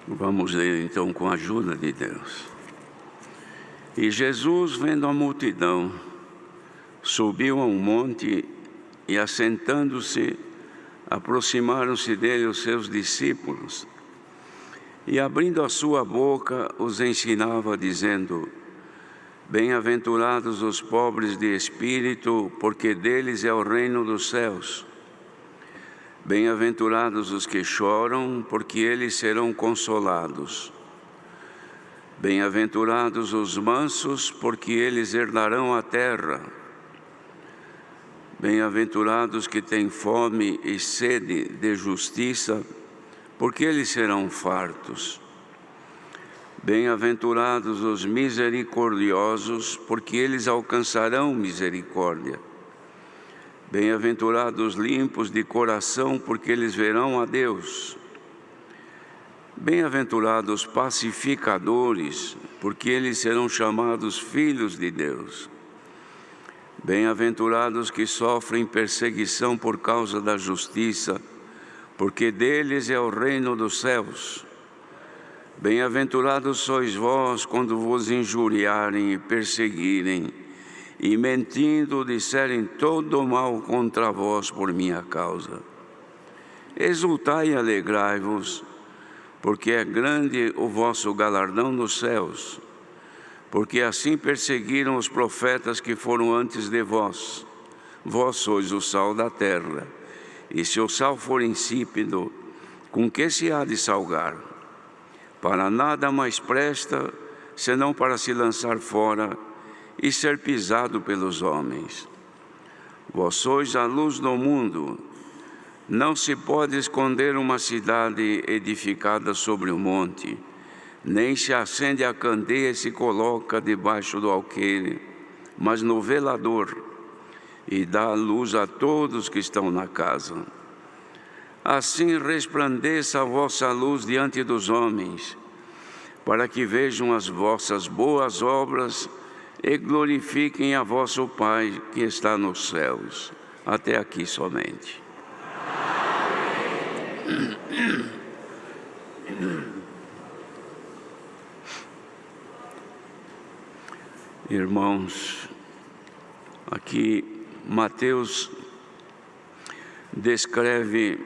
Vamos ler então com a ajuda de Deus. E Jesus, vendo a multidão, subiu a um monte e, assentando-se, aproximaram-se dele os seus discípulos. E, abrindo a sua boca, os ensinava, dizendo: Bem-aventurados os pobres de espírito, porque deles é o reino dos céus. Bem-aventurados os que choram, porque eles serão consolados. Bem-aventurados os mansos, porque eles herdarão a terra. Bem-aventurados que têm fome e sede de justiça, porque eles serão fartos. Bem-aventurados os misericordiosos, porque eles alcançarão misericórdia. Bem-aventurados limpos de coração, porque eles verão a Deus. Bem-aventurados pacificadores, porque eles serão chamados filhos de Deus. Bem-aventurados que sofrem perseguição por causa da justiça, porque deles é o reino dos céus. Bem-aventurados sois vós quando vos injuriarem e perseguirem, e mentindo disserem todo o mal contra vós por minha causa. Exultai e alegrai-vos, porque é grande o vosso galardão nos céus, porque assim perseguiram os profetas que foram antes de vós. Vós sois o sal da terra, e se o sal for insípido, com que se há de salgar? Para nada mais presta, senão para se lançar fora e ser pisado pelos homens. Vós sois a luz do mundo. Não se pode esconder uma cidade edificada sobre o monte, nem se acende a candeia e se coloca debaixo do alqueire, mas no velador, e dá luz a todos que estão na casa. Assim resplandeça a vossa luz diante dos homens, para que vejam as vossas boas obras e glorifiquem a vosso Pai que está nos céus. Até aqui somente. Irmãos, aqui Mateus descreve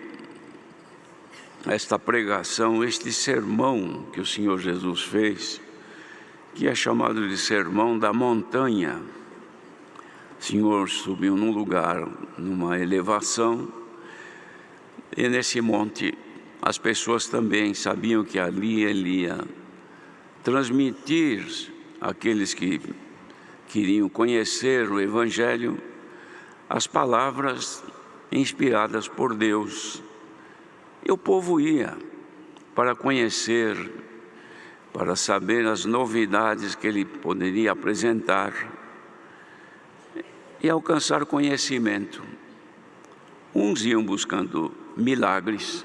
esta pregação, este sermão que o Senhor Jesus fez, que é chamado de Sermão da Montanha. O Senhor subiu num lugar, numa elevação, e nesse monte as pessoas também sabiam que ali ele ia transmitir àqueles que queriam conhecer o Evangelho as palavras inspiradas por Deus. E o povo ia para conhecer, para saber as novidades que ele poderia apresentar e alcançar conhecimento. Uns iam buscando milagres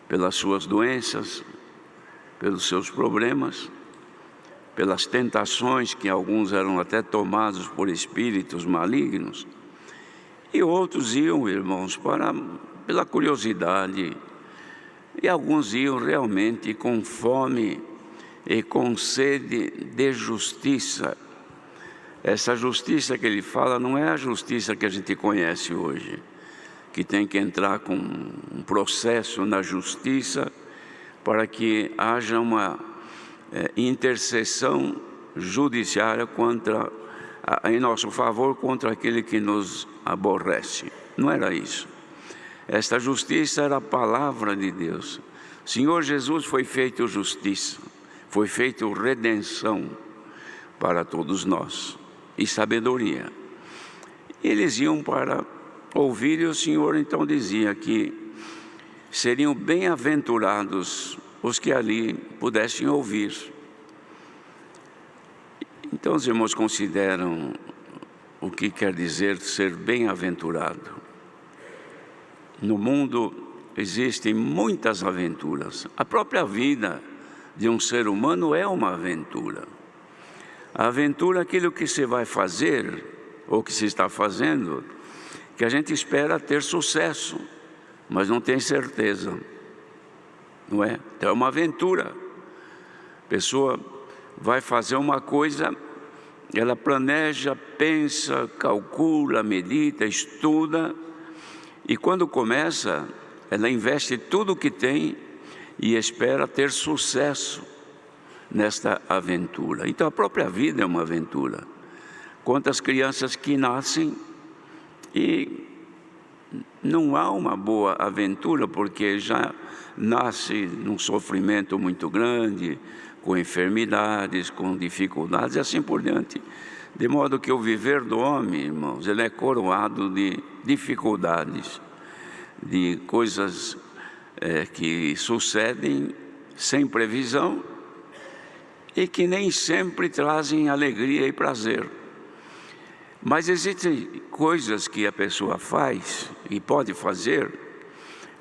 pelas suas doenças, pelos seus problemas, pelas tentações, que alguns eram até tomados por espíritos malignos, e outros iam, irmãos, pela curiosidade, e alguns iam realmente com fome e com sede de justiça. Essa justiça que ele fala não é a justiça que a gente conhece hoje, que tem que entrar com um processo na justiça para que haja uma intercessão judiciária em nosso favor contra aquele que nos aborrece. Não era isso. Esta justiça era a palavra de Deus. O Senhor Jesus foi feito justiça, foi feito redenção para todos nós e sabedoria. Eles iam para ouvir, e o Senhor então dizia que seriam bem-aventurados os que ali pudessem ouvir. Então os irmãos consideram o que quer dizer ser bem-aventurado. No mundo existem muitas aventuras. A própria vida de um ser humano é uma aventura. A aventura é aquilo que se vai fazer, ou que se está fazendo, que a gente espera ter sucesso, mas não tem certeza. não é? Então é uma aventura. A pessoa vai fazer uma coisa, ela planeja, pensa, calcula, medita, estuda, e quando começa, ela investe tudo o que tem e espera ter sucesso nesta aventura. Então a própria vida é uma aventura. Quantas crianças que nascem e não há uma boa aventura, porque já nasce num sofrimento muito grande, com enfermidades, com dificuldades e assim por diante. De modo que o viver do homem, irmãos, ele é coroado de dificuldades, de coisas que sucedem sem previsão e que nem sempre trazem alegria e prazer. Mas existem coisas que a pessoa faz e pode fazer,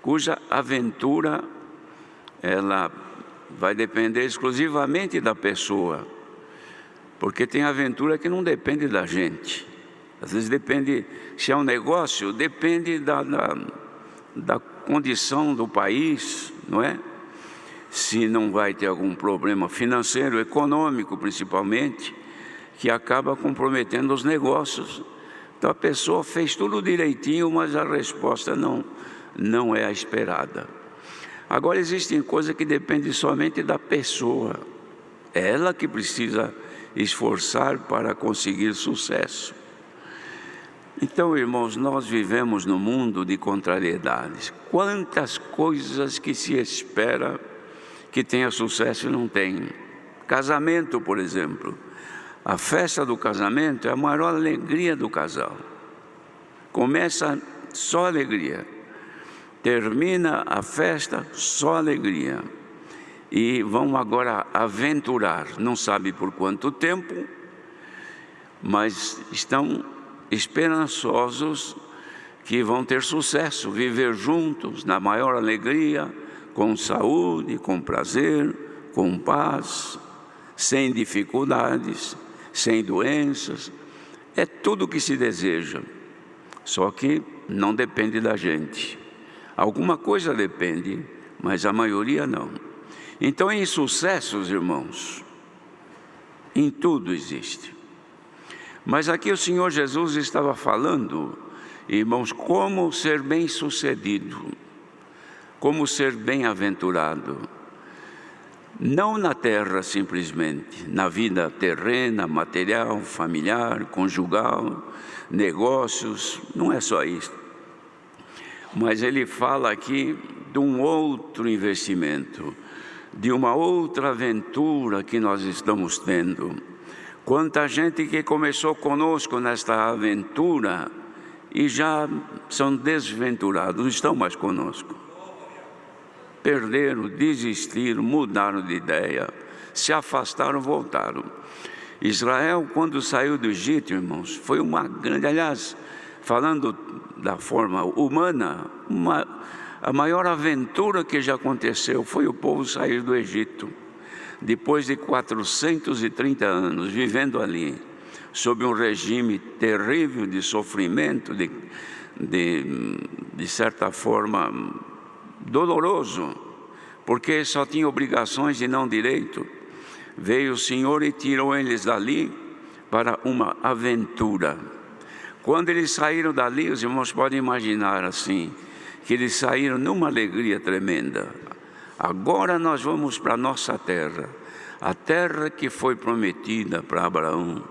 cuja aventura ela vai depender exclusivamente da pessoa, porque tem aventura que não depende da gente. Às vezes depende, se é um negócio, depende da condição do país, não é? Se não vai ter algum problema financeiro, econômico principalmente, que acaba comprometendo os negócios. Então a pessoa fez tudo direitinho, mas a resposta não é a esperada. Agora existem coisas que dependem somente da pessoa, é ela que precisa esforçar para conseguir sucesso. Então, irmãos, nós vivemos num mundo de contrariedades. Quantas coisas que se espera que tenha sucesso e não tem. Casamento, por exemplo. A festa do casamento é a maior alegria do casal. Começa só alegria, termina a festa só alegria. E vão agora aventurar, não sabe por quanto tempo, mas estão esperançosos que vão ter sucesso, viver juntos na maior alegria, com saúde, com prazer, com paz, sem dificuldades, sem doenças. É tudo o que se deseja, só que não depende da gente. Alguma coisa depende, mas a maioria não. Então, em sucessos, irmãos, em tudo existe. Mas aqui o Senhor Jesus estava falando, irmãos, como ser bem-sucedido, como ser bem-aventurado. Não na terra simplesmente, na vida terrena, material, familiar, conjugal, negócios, não é só isso. Mas ele fala aqui de um outro investimento, de uma outra aventura que nós estamos tendo. Quanta gente que começou conosco nesta aventura e já são desventurados, não estão mais conosco. Perderam, desistiram, mudaram de ideia, se afastaram, voltaram. Israel, quando saiu do Egito, irmãos, foi uma grande, aliás, falando da forma humana, a maior aventura que já aconteceu foi o povo sair do Egito. Depois de 430 anos vivendo ali, sob um regime terrível de sofrimento, de certa forma doloroso, porque só tinha obrigações e não direito, veio o Senhor e tirou eles dali para uma aventura. Quando eles saíram dali, os irmãos podem imaginar assim, que eles saíram numa alegria tremenda. Agora nós vamos para a nossa terra, a terra que foi prometida para Abraão.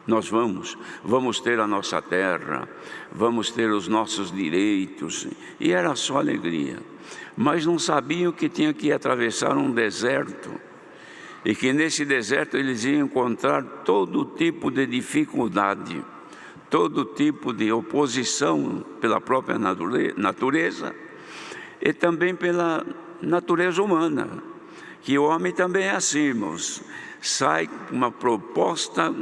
Nós vamos ter a nossa terra, vamos ter os nossos direitos, e era só alegria. Mas não sabiam que tinha que atravessar um deserto, e que nesse deserto eles iam encontrar todo tipo de dificuldade, todo tipo de oposição pela própria natureza e também pela natureza humana, que o homem também é assim, irmãos. Sai uma proposta,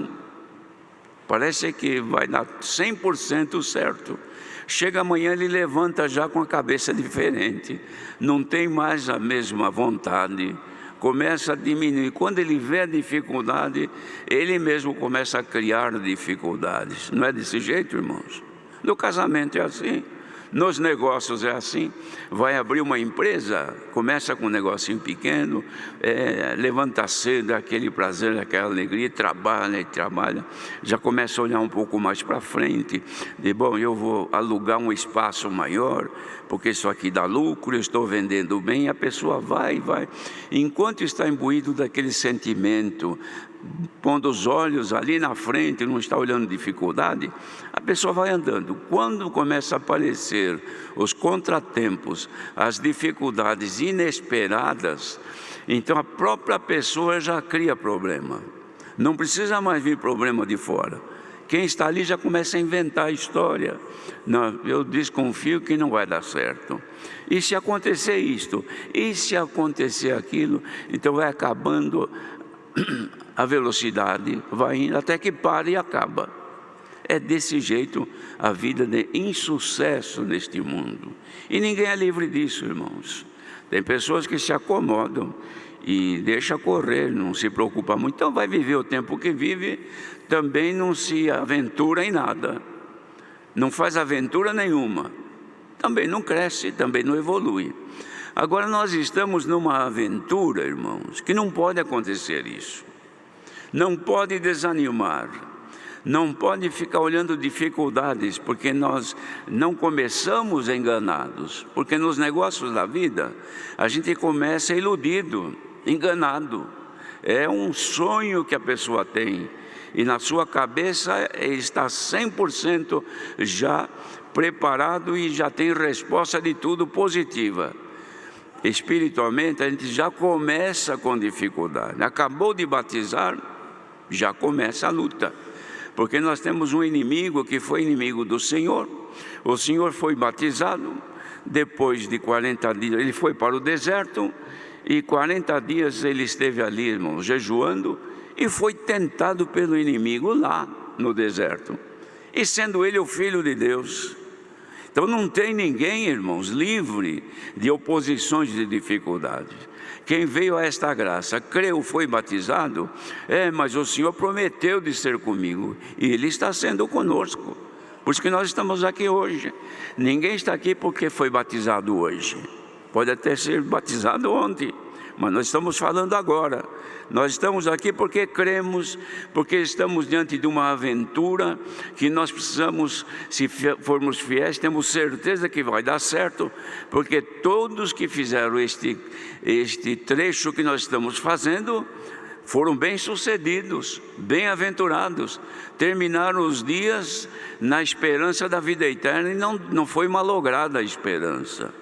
parece que vai dar 100% certo. Chega amanhã, ele levanta já com a cabeça diferente, não tem mais a mesma vontade, começa a diminuir. Quando ele vê a dificuldade, ele mesmo começa a criar dificuldades. Não é desse jeito, irmãos? No casamento é assim. Nos negócios é assim, vai abrir uma empresa, começa com um negocinho pequeno, levanta cedo, aquele prazer, aquela alegria, trabalha, já começa a olhar um pouco mais para frente, de bom, eu vou alugar um espaço maior, porque isso aqui dá lucro, eu estou vendendo bem, a pessoa vai, enquanto está imbuído daquele sentimento, pondo os olhos ali na frente, não está olhando dificuldade, a pessoa vai andando. Quando começa a aparecer os contratempos, as dificuldades inesperadas, então a própria pessoa já cria problema. Não precisa mais vir problema de fora. Quem está ali já começa a inventar a história. Não, eu desconfio que não vai dar certo. E se acontecer isto? E se acontecer aquilo? Então vai acabando a velocidade, vai indo até que para e acaba. É desse jeito a vida de insucesso neste mundo. E ninguém é livre disso, irmãos. Tem pessoas que se acomodam e deixa correr, não se preocupa muito. Então vai viver o tempo que vive, também não se aventura em nada. Não faz aventura nenhuma. Também não cresce, também não evolui. Agora nós estamos numa aventura, irmãos, que não pode acontecer isso. Não pode desanimar. Não pode ficar olhando dificuldades, porque nós não começamos enganados. Porque nos negócios da vida, a gente começa iludido, enganado. É um sonho que a pessoa tem. E na sua cabeça ele está 100% já preparado e já tem resposta de tudo positiva. Espiritualmente a gente já começa com dificuldade. Acabou de batizar, já começa a luta. Porque nós temos um inimigo que foi inimigo do Senhor. O Senhor foi batizado, depois de 40 dias ele foi para o deserto, e 40 dias ele esteve ali, irmãos, jejuando, e foi tentado pelo inimigo lá no deserto. E sendo ele o Filho de Deus, então não tem ninguém, irmãos, livre de oposições e de dificuldades. Quem veio a esta graça, creu, foi batizado, mas o Senhor prometeu de ser comigo, e Ele está sendo conosco. Por isso que nós estamos aqui hoje. Ninguém está aqui porque foi batizado hoje. Pode até ser batizado ontem, mas nós estamos falando agora. Nós estamos aqui porque cremos, porque estamos diante de uma aventura que nós precisamos, se formos fiéis, temos certeza que vai dar certo, porque todos que fizeram este trecho que nós estamos fazendo foram bem-sucedidos, bem-aventurados, terminaram os dias na esperança da vida eterna e não foi malograda a esperança.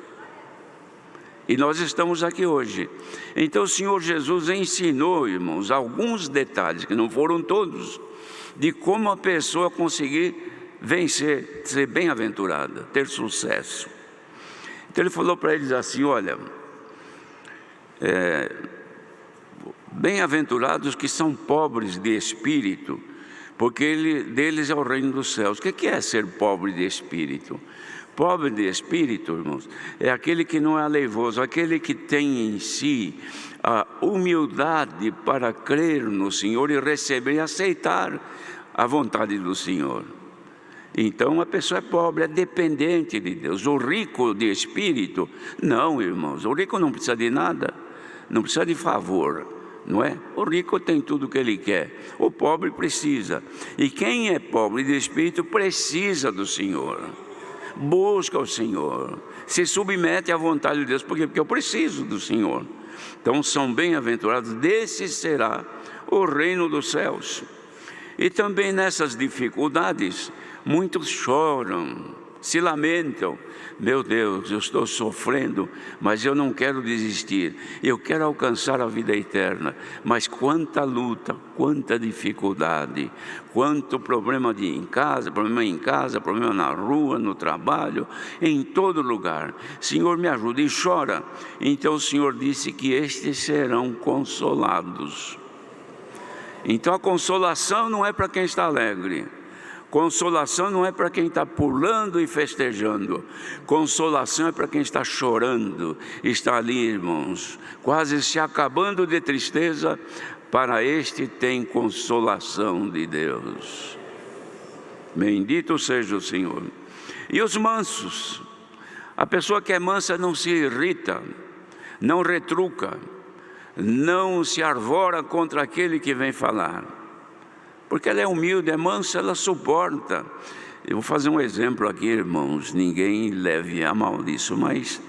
E nós estamos aqui hoje. Então o Senhor Jesus ensinou, irmãos, alguns detalhes, que não foram todos, de como a pessoa conseguir vencer, ser bem-aventurada, ter sucesso. Então ele falou para eles assim, olha, bem-aventurados que são pobres de espírito, porque deles é o reino dos céus. O que é ser pobre de espírito? Pobre de espírito, irmãos, é aquele que não é aleivoso, aquele que tem em si a humildade para crer no Senhor e receber e aceitar a vontade do Senhor. Então a pessoa é pobre, é dependente de Deus. O rico de espírito, não, irmãos, o rico não precisa de nada, não precisa de favor, não é? O rico tem tudo o que ele quer, o pobre precisa. E quem é pobre de espírito precisa do Senhor. Busca o Senhor, se submete à vontade de Deus, porque eu preciso do Senhor. Então são bem-aventurados, desse será o reino dos céus. E também nessas dificuldades, muitos choram, se lamentam. Meu Deus, eu estou sofrendo, mas eu não quero desistir. Eu quero alcançar a vida eterna. Mas quanta luta, quanta dificuldade, quanto problema em casa, problema na rua, no trabalho, em todo lugar. Senhor, me ajuda, e chora. Então o Senhor disse que estes serão consolados. Então a consolação não é para quem está alegre. Consolação não é para quem está pulando e festejando. Consolação é para quem está chorando, está ali, irmãos, quase se acabando de tristeza. Para este tem consolação de Deus. Bendito seja o Senhor. E os mansos, A pessoa que é mansa não se irrita, não retruca, não se arvora contra aquele que vem falar, porque ela é humilde, é mansa, ela suporta. Eu vou fazer um exemplo aqui, irmãos, ninguém leve a mal disso, mas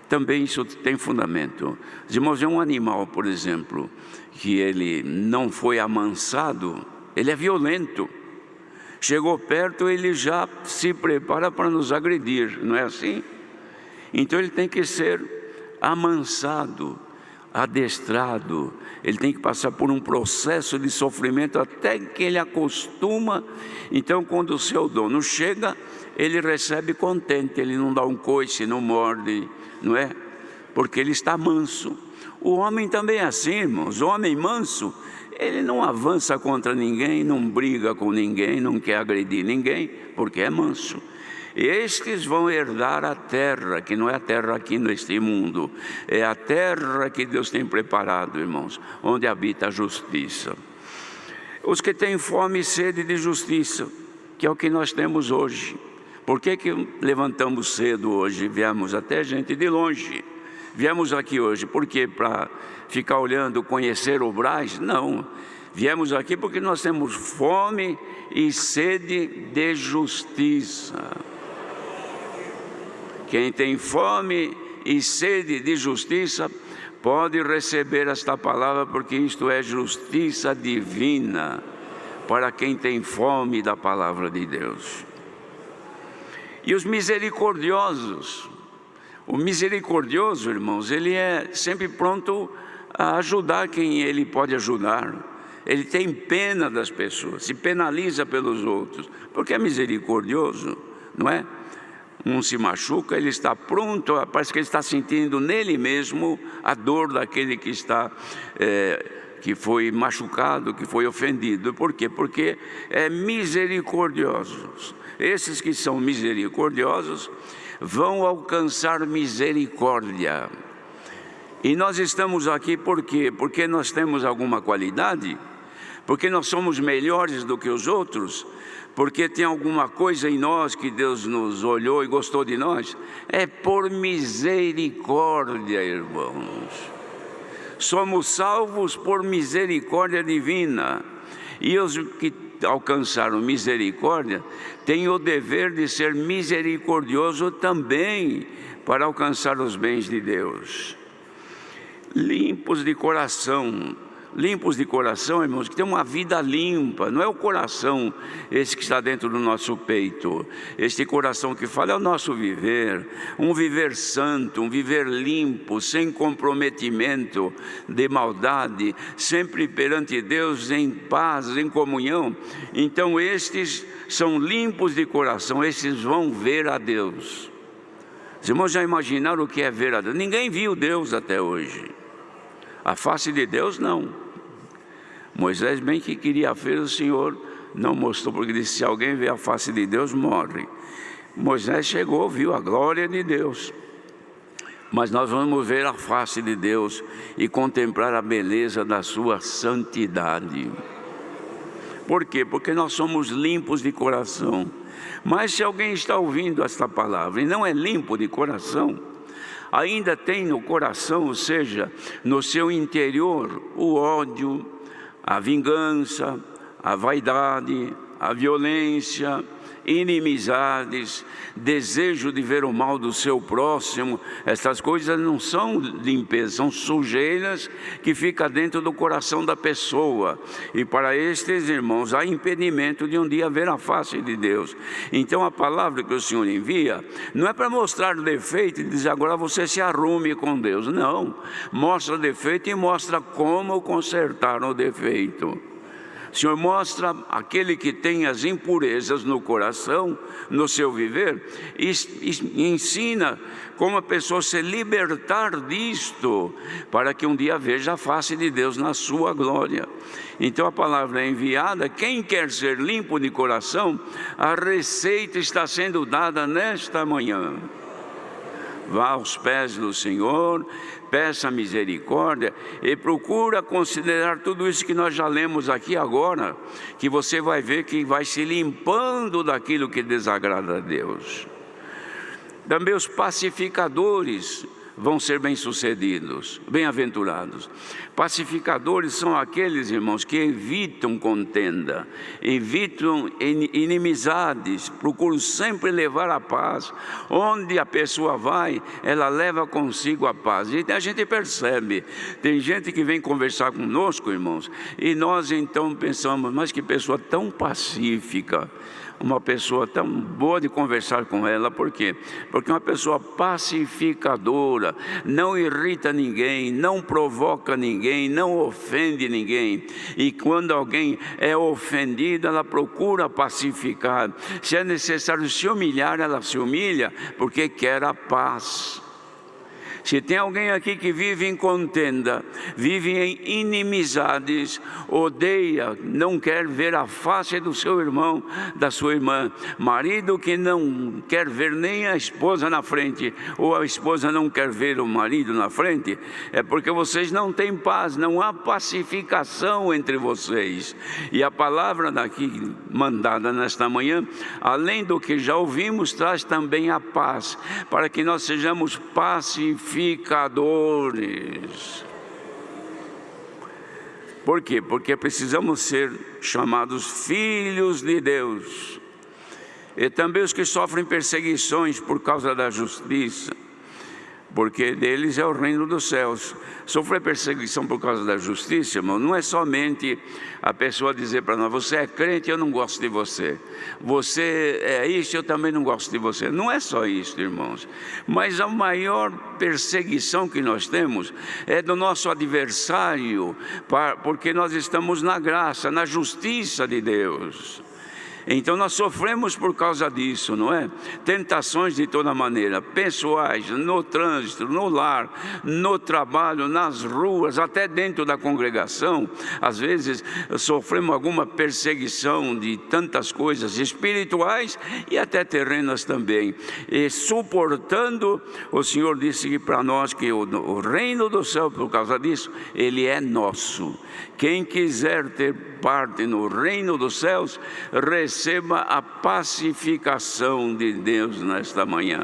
também isso tem fundamento. Os irmãos, é um animal, por exemplo, que ele não foi amansado, ele é violento. Chegou perto, ele já se prepara para nos agredir, não é assim? Então ele tem que ser amansado, adestrado, ele tem que passar por um processo de sofrimento até que ele acostuma. Então, quando o seu dono chega, ele recebe contente, ele não dá um coice, não morde, não é? Porque ele está manso. O homem também é assim, irmãos. O homem manso, ele não avança contra ninguém, não briga com ninguém, não quer agredir ninguém, porque é manso. Estes vão herdar a terra, que não é a terra aqui neste mundo, é a terra que Deus tem preparado, irmãos, onde habita a justiça. Os que têm fome e sede de justiça, que é o que nós temos hoje. Por que levantamos cedo hoje? Viemos até gente de longe. Viemos aqui hoje, por quê? Para ficar olhando, conhecer o Brás? Não. Viemos aqui porque nós temos fome e sede de justiça. Quem tem fome e sede de justiça pode receber esta palavra, porque isto é justiça divina para quem tem fome da palavra de Deus. E os misericordiosos, o misericordioso, irmãos, ele é sempre pronto a ajudar quem ele pode ajudar. Ele tem pena das pessoas, se penaliza pelos outros, porque é misericordioso, não é? Um se machuca, ele está pronto, parece que ele está sentindo nele mesmo a dor daquele que está, que foi machucado, que foi ofendido. Por quê? Porque é misericordiosos. Esses que são misericordiosos vão alcançar misericórdia. E nós estamos aqui por quê? Porque nós temos alguma qualidade? Porque nós somos melhores do que os outros? Porque tem alguma coisa em nós que Deus nos olhou e gostou de nós? É por misericórdia, irmãos. Somos salvos por misericórdia divina. E os que alcançaram misericórdia têm o dever de ser misericordioso também para alcançar os bens de Deus. Limpos de coração. Limpos de coração, irmãos, que tem uma vida limpa. Não é o coração esse que está dentro do nosso peito. Este coração que fala é o nosso viver. Um viver santo, um viver limpo, sem comprometimento de maldade, sempre perante Deus em paz, em comunhão. Então estes são limpos de coração, estes vão ver a Deus. Os irmãos já imaginaram o que é ver a Deus? Ninguém viu Deus até hoje. A face de Deus não. Moisés bem que queria ver, o Senhor não mostrou, porque disse: se alguém vê a face de Deus, morre. Moisés chegou, viu a glória de Deus. Mas nós vamos ver a face de Deus e contemplar a beleza da sua santidade. Por quê? Porque nós somos limpos de coração. Mas se alguém está ouvindo esta palavra e não é limpo de coração, ainda tem no coração, ou seja, no seu interior, o ódio, a vingança, a vaidade, a violência, inimizades, desejo de ver o mal do seu próximo. Essas coisas não são limpezas, são sujeiras que ficam dentro do coração da pessoa. E para estes irmãos há impedimento de um dia ver a face de Deus. Então a palavra que o Senhor envia não é para mostrar defeito e dizer agora você se arrume com Deus. Não, mostra defeito e mostra como consertar o defeito. O Senhor mostra aquele que tem as impurezas no coração, no seu viver, e ensina como a pessoa se libertar disto, para que um dia veja a face de Deus na sua glória. Então a palavra é enviada. Quem quer ser limpo de coração, a receita está sendo dada nesta manhã. Vá aos pés do Senhor, peça misericórdia e procura considerar tudo isso que nós já lemos aqui agora, que você vai ver que vai se limpando daquilo que desagrada a Deus. Também os pacificadores vão ser bem-sucedidos, bem-aventurados. Pacificadores são aqueles, irmãos, que evitam contenda, evitam inimizades, procuram sempre levar a paz. Onde a pessoa vai, ela leva consigo a paz. E a gente percebe, tem gente que vem conversar conosco, irmãos, e nós então pensamos, mas que pessoa tão pacífica, uma pessoa tão boa de conversar com ela. Por quê? Porque uma pessoa pacificadora, não irrita ninguém, não provoca ninguém, não ofende ninguém. E quando alguém é ofendido, ela procura pacificar. Se é necessário se humilhar, ela se humilha, porque quer a paz. Se tem alguém aqui que vive em contenda, vive em inimizades, odeia, não quer ver a face do seu irmão, da sua irmã, marido que não quer ver nem a esposa na frente, ou a esposa não quer ver o marido na frente, é porque vocês não têm paz, não há pacificação entre vocês. E a palavra daqui mandada nesta manhã, além do que já ouvimos, traz também a paz, para que nós sejamos pacificadores. Por quê? Porque precisamos ser chamados filhos de Deus. E também os que sofrem perseguições por causa da justiça, porque deles é o reino dos céus. Sofrer perseguição por causa da justiça, irmão, não é somente a pessoa dizer para nós, você é crente, eu não gosto de você. Você é isso, eu também não gosto de você. Não é só isso, irmãos. Mas a maior perseguição que nós temos é do nosso adversário, porque nós estamos na graça, na justiça de Deus. Então nós sofremos por causa disso, não é? Tentações de toda maneira, pessoais, no trânsito, no lar, no trabalho, nas ruas, até dentro da congregação. Às vezes sofremos alguma perseguição de tantas coisas espirituais e até terrenas também. E suportando, o Senhor disse para nós que o reino do céu, por causa disso, ele é nosso. Quem quiser ter parte no reino dos céus, receba a pacificação de Deus nesta manhã.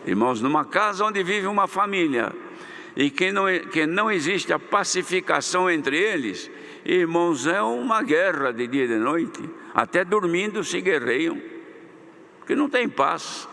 Irmãos, numa casa onde vive uma família e que não existe a pacificação entre eles, irmãos, é uma guerra de dia e de noite. Até dormindo se guerreiam, porque não tem paz.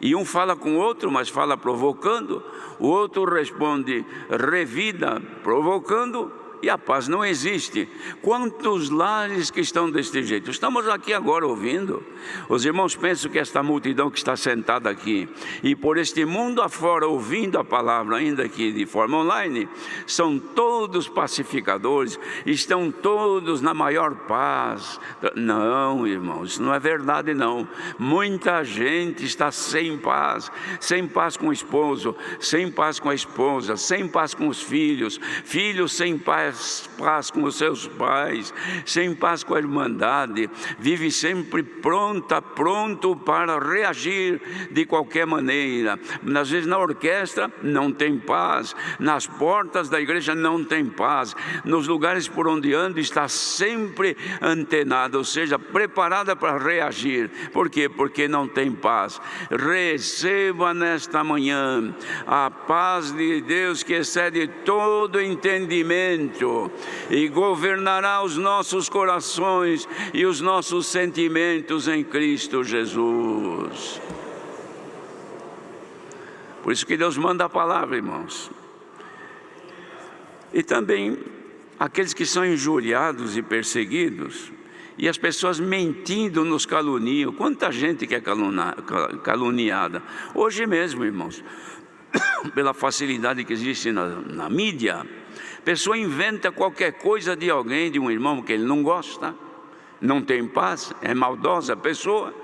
E um fala com o outro, mas fala provocando, o outro responde revida, provocando, e a paz não existe. Quantos lares que estão deste jeito? Estamos aqui agora ouvindo. Os irmãos pensam que esta multidão que está sentada aqui e por este mundo afora ouvindo a palavra, ainda que de forma online, são todos pacificadores, estão todos na maior paz. Não, irmãos, isso não é verdade não. Muita gente está sem paz com o esposo, sem paz com a esposa, sem paz com os filhos, filhos sem paz com os seus pais, sem paz com a irmandade, vive sempre pronto para reagir de qualquer maneira. Às vezes na orquestra não tem paz, nas portas da igreja não tem paz, nos lugares por onde anda está sempre antenada, ou seja, preparada para reagir. Por quê? Porque não tem paz. Receba nesta manhã a paz de Deus que excede todo entendimento e governará os nossos corações e os nossos sentimentos em Cristo Jesus. Por isso que Deus manda a palavra, irmãos. E também aqueles que são injuriados e perseguidos, e as pessoas mentindo nos caluniam. Quanta gente que é caluniada hoje mesmo, irmãos, pela facilidade que existe na mídia. A pessoa inventa qualquer coisa de alguém, de um irmão que ele não gosta, não tem paz, é maldosa a pessoa.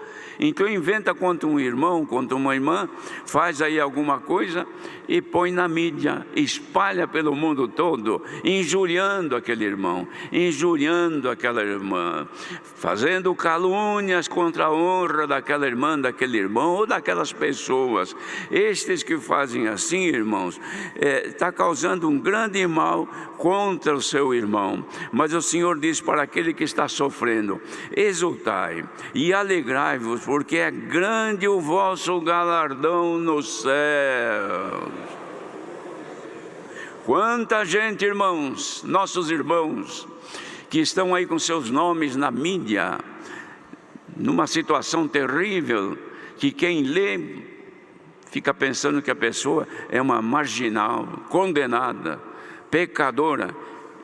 Então inventa contra um irmão, contra uma irmã, faz aí alguma coisa e põe na mídia, espalha pelo mundo todo, injuriando aquele irmão, injuriando aquela irmã, fazendo calúnias contra a honra daquela irmã, daquele irmão ou daquelas pessoas. Estes que fazem assim, irmãos, está causando um grande mal contra o seu irmão. Mas o Senhor diz para aquele que está sofrendo: exultai e alegrai-vos, porque é grande o vosso galardão nos céus. Quanta gente, irmãos, nossos irmãos, que estão aí com seus nomes na mídia, numa situação terrível, que quem lê fica pensando que a pessoa é uma marginal, condenada, pecadora,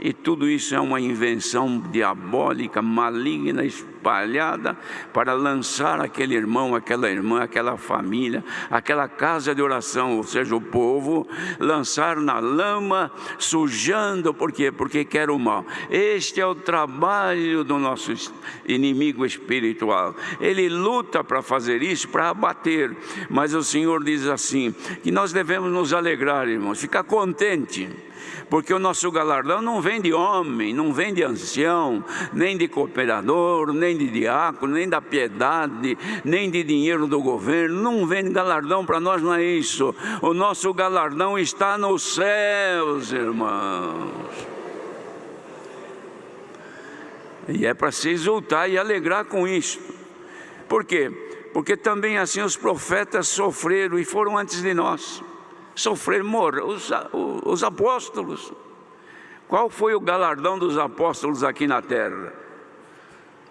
e tudo isso é uma invenção diabólica, maligna, espalhada para lançar aquele irmão, aquela irmã, aquela família, aquela casa de oração, ou seja, o povo, lançar na lama, sujando. Por quê? Porque quer o mal. Este é o trabalho do nosso inimigo espiritual. Ele luta para fazer isso, para abater, mas o Senhor diz assim, que nós devemos nos alegrar, irmãos, ficar contente, porque o nosso galardão não vem de homem, não vem de ancião, nem de cooperador, nem de diácono, nem da piedade, nem de dinheiro do governo. Não vem de galardão, para nós não é isso. O nosso galardão está nos céus, irmãos. E é para se exultar e alegrar com isso. Por quê? Porque também assim os profetas sofreram e foram antes de nós. Sofreram, morreram, os apóstolos. Qual foi o galardão dos apóstolos aqui na terra?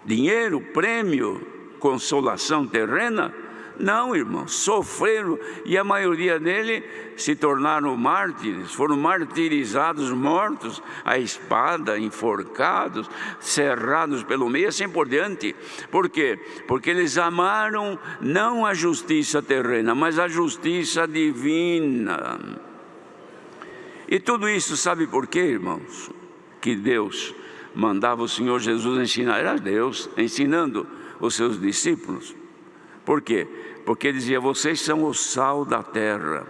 Dinheiro, prêmio, consolação terrena? Não, irmãos, sofreram, e a maioria deles se tornaram mártires, foram martirizados, mortos à espada, enforcados, cerrados pelo meio, assim por diante. Por quê? Porque eles amaram não a justiça terrena, mas a justiça divina. E tudo isso, sabe por quê, irmãos? Que Deus mandava o Senhor Jesus ensinar, era Deus ensinando os seus discípulos. Por quê? Porque ele dizia, vocês são o sal da terra.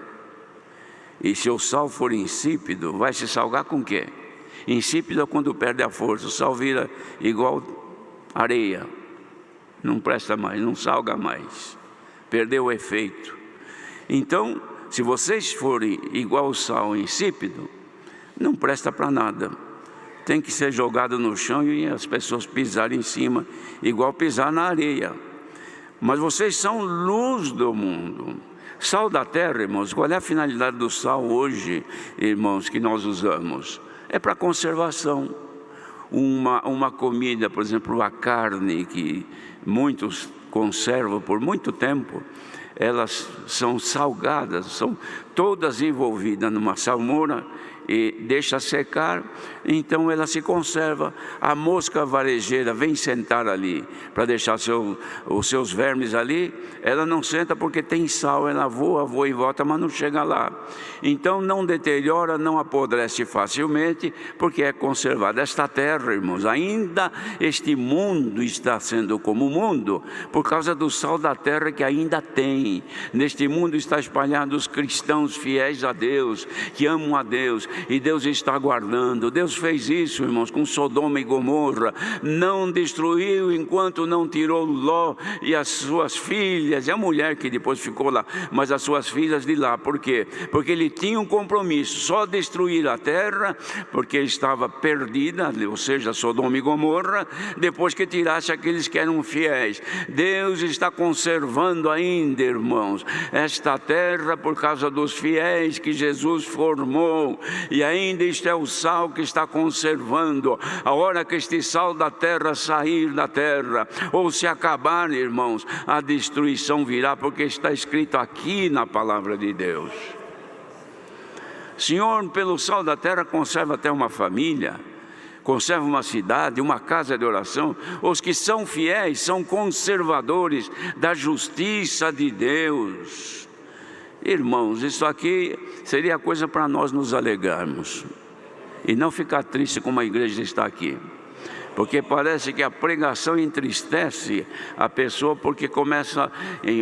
E se o sal for insípido, vai se salgar com o quê? Insípido é quando perde a força. O sal vira igual areia. Não presta mais, não salga mais. Perdeu o efeito. Então, se vocês forem igual o sal insípido, não presta para nada. Tem que ser jogado no chão e as pessoas pisarem em cima, igual pisar na areia. Mas vocês são luz do mundo. Sal da terra, irmãos, qual é a finalidade do sal hoje, irmãos, que nós usamos? É para conservação. Uma comida, por exemplo, a carne, que muitos conservam por muito tempo, elas são salgadas, são todas envolvidas numa salmoura, e deixa secar, então ela se conserva. A mosca varejeira vem sentar ali para deixar os seus vermes ali, ela não senta porque tem sal, ela voa e volta, mas não chega lá. Então não deteriora, não apodrece facilmente, porque é conservada. Esta terra, irmãos, ainda este mundo está sendo como o mundo, por causa do sal da terra que ainda tem. Neste mundo está espalhado os cristãos fiéis a Deus, que amam a Deus, e Deus está guardando. Deus fez isso, irmãos, com Sodoma e Gomorra. Não destruiu enquanto não tirou Ló e as suas filhas, e a mulher que depois ficou lá, mas as suas filhas de lá. Por quê? Porque ele tinha um compromisso, só destruir a terra, porque estava perdida, ou seja, Sodoma e Gomorra, depois que tirasse aqueles que eram fiéis. Deus está conservando ainda, irmãos, esta terra por causa dos fiéis que Jesus formou. E ainda este é o sal que está conservando. A hora que este sal da terra sair da terra, ou se acabar, irmãos, a destruição virá, porque está escrito aqui na palavra de Deus. Senhor, pelo sal da terra conserva até uma família, conserva uma cidade, uma casa de oração. Os que são fiéis são conservadores da justiça de Deus. Irmãos, isso aqui seria coisa para nós nos alegrarmos e não ficar triste como a igreja está aqui, porque parece que a pregação entristece a pessoa, porque começa,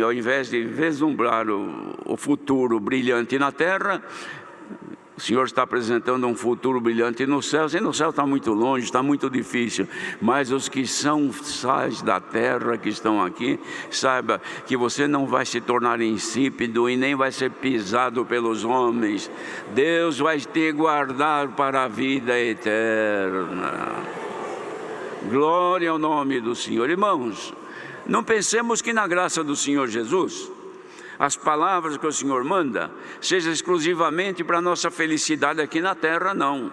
ao invés de vislumbrar o futuro brilhante na terra, o Senhor está apresentando um futuro brilhante nos céus, e no céu está muito longe, está muito difícil, mas os que são sais da terra, que estão aqui, saiba que você não vai se tornar insípido e nem vai ser pisado pelos homens. Deus vai te guardar para a vida eterna. Glória ao nome do Senhor. Irmãos, não pensemos que na graça do Senhor Jesus, as palavras que o Senhor manda, seja exclusivamente para a nossa felicidade aqui na terra, não.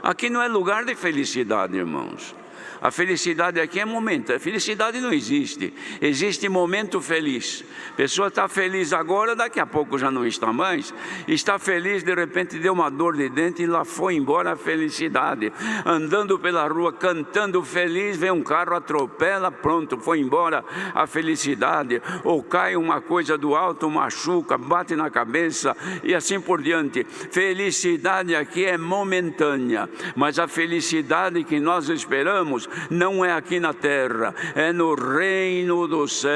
Aqui não é lugar de felicidade, irmãos. A felicidade aqui é momento, a felicidade não existe, existe momento feliz. A pessoa está feliz agora, daqui a pouco já não está mais. Está feliz, de repente deu uma dor de dente e lá foi embora a felicidade. Andando pela rua, cantando feliz, vem um carro, atropela, pronto, foi embora a felicidade. Ou cai uma coisa do alto, machuca, bate na cabeça e assim por diante. Felicidade aqui é momentânea, mas a felicidade que nós esperamos não é aqui na terra, é no reino dos céus.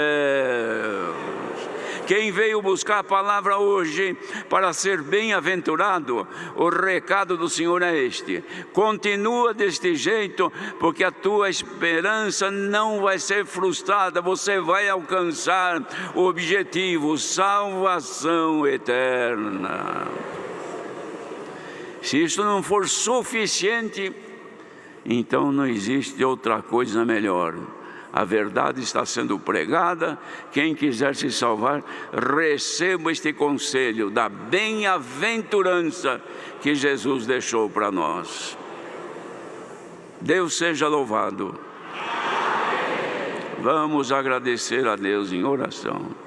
Quem veio buscar a palavra hoje para ser bem-aventurado, o recado do Senhor é este: continua deste jeito, porque a tua esperança não vai ser frustrada, você vai alcançar o objetivo, salvação eterna. Se isso não for suficiente, então não existe outra coisa melhor. A verdade está sendo pregada. Quem quiser se salvar, receba este conselho da bem-aventurança que Jesus deixou para nós. Deus seja louvado. Vamos agradecer a Deus em oração.